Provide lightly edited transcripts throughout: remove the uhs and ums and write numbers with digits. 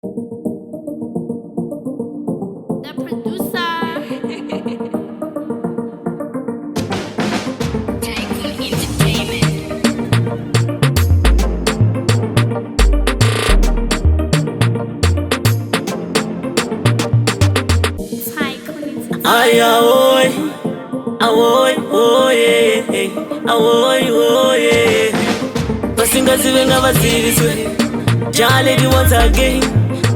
The producer. Tycoon Entertainment. Ay, awoy, awoy, oye, awoy, oye. Basingaziwe ngabazibiswe. Jaledi once again,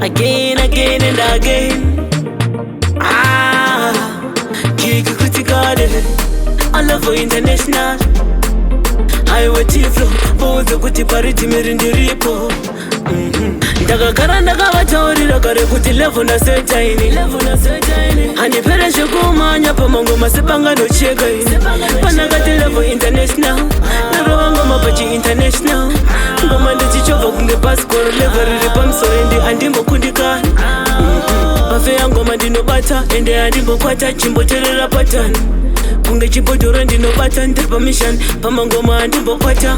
again and again. Kiki critical, I love for international. Highway T-Flow, boze kuti parity mirindiripo. Ndakagara ndakavataurira kare kuti level nasecha ini handipereshe kumanya pamangoma sepanganocheka ini panakati level international narova ngoma pachi international ngoma ndichichovha kunge pascoro level riri pamusoro ende handimbokundikana mafe yangoma ndinobata ende handimbokwata chimboterera patani kunge chimbodhoro ndinobata ndiri pamishani pamangoma handimbokwata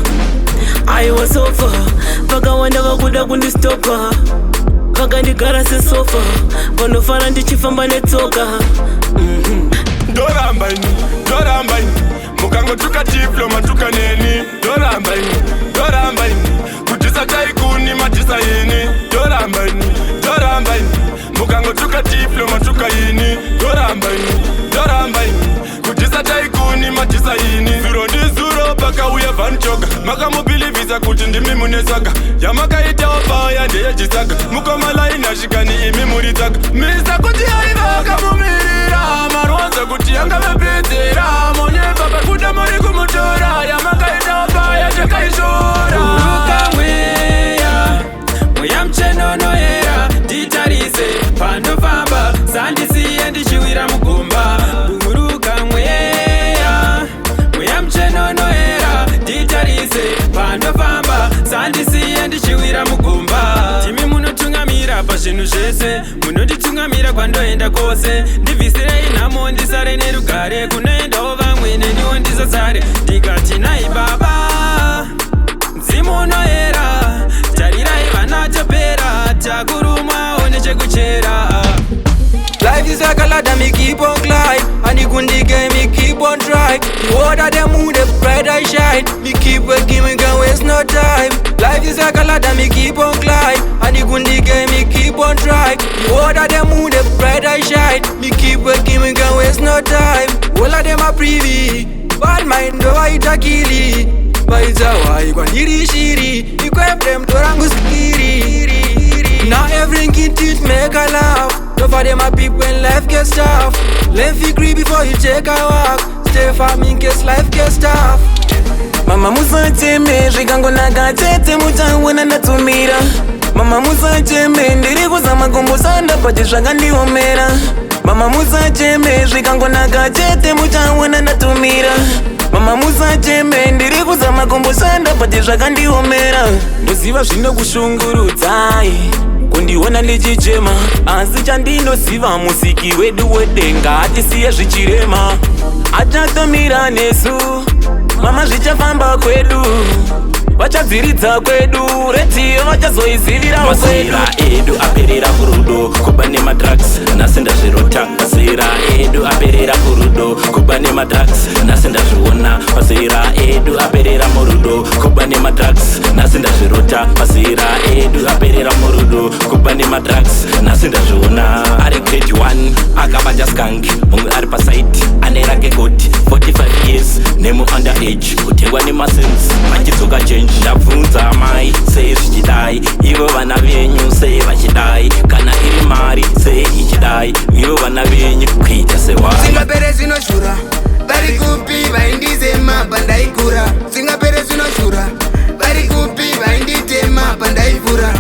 aiwa sofa vakawanda vakuda kundistopa vakandigara sesofa vanofara ndichifamba netsoka ndorambaini mukangotuka T-Flow matuka neni ndorambaini kutisa taikuni matisa ini ndorambaini mukangotuka T-Flow matuka ini ndorambaini kutisa taikuni matisa ini zuro ndi zuro paka uya vanchoka makamubilivisa kuti ndimi munesaka yamakaita opaya ndeyechisaka mukomalaini ashikani imi muritaka misa kuti aivakamumirira marwanza kuti yangavepedzera monyepa pakuda muri kumutora yamakaita opaya chakaishora urukamweya mweya mchenonoera nditarise pandofamba sandisiye ndichiwira mugomba urukamweya mweya mchenonoera nditarise pandofamba sandisiye ndichiwira mugomba timi munotungamira pazvinhu zvese munonditungamira kwandoenda kwose ndibvisirei nhamo ndisare nerugare kunoendawo vamwe neniwo ndizosare ndikati nai baba mzimu unoera tarirai vana topera takurumwawo nechekuchera. Life is like a ladder, me keep on climb. And the gundi game, me keep on try. The water they move, the bright I shine. Me keep working, me can't waste no time. Life is like a ladder, me keep on climb. And the gundi game, me keep on try. The water they move, the bright I shine. Me keep working, me can't waste no time. All of them are privy. Bad mind, do I takili. Baiza wai kwa niri shiri. Equip them to rangu skiri. Now every kid teach make a laugh. No for them a peep when life gets tough. Learn fi gree before you take a walk. Stay firm in case life gets tough. mama musacheme zvikangonaka chete muchaona ndatumira mama musacheme ndiri kuzama kumbosanda pati zvakandiomera mama musacheme zvikangonaka chete muchaona ndatumira mama musacheme ndiri kuzama kumbosanda pati zvakandiomera ndoziva zvinokushungurudzai kundiona ndichichema asi chandinoziva musiki wedu wedenga atisiye zvichirema achatomira nesu mama zvichafamba kwedu vachadziridza kwedu retiyo vachazoizivira mazira edu aperera kurudo kuba nemadrugs nasenda zvirota mazira edu aperera kurudo kuba nemadrugs nasenda zviona mazira edu aperera murudo kuba nemadrugs nasenda zvirota mazira edu aperera murudo kuba nemadrugs nasenda zviona ari grade 1 akabanja skank mumwe ari pasite ane rake goti 45 years nemu underage kutengwa nemasens vachidzoka change ndabvunza mai sei zvichidai ivo vana venyu sei vachidai kana iri mari sei ichidai ivo vana venyu kuita sewa singapere zvinoshura vari kupi vaindizema pandaikura singapere zvinoshura vari kupi vainditema pandaivhura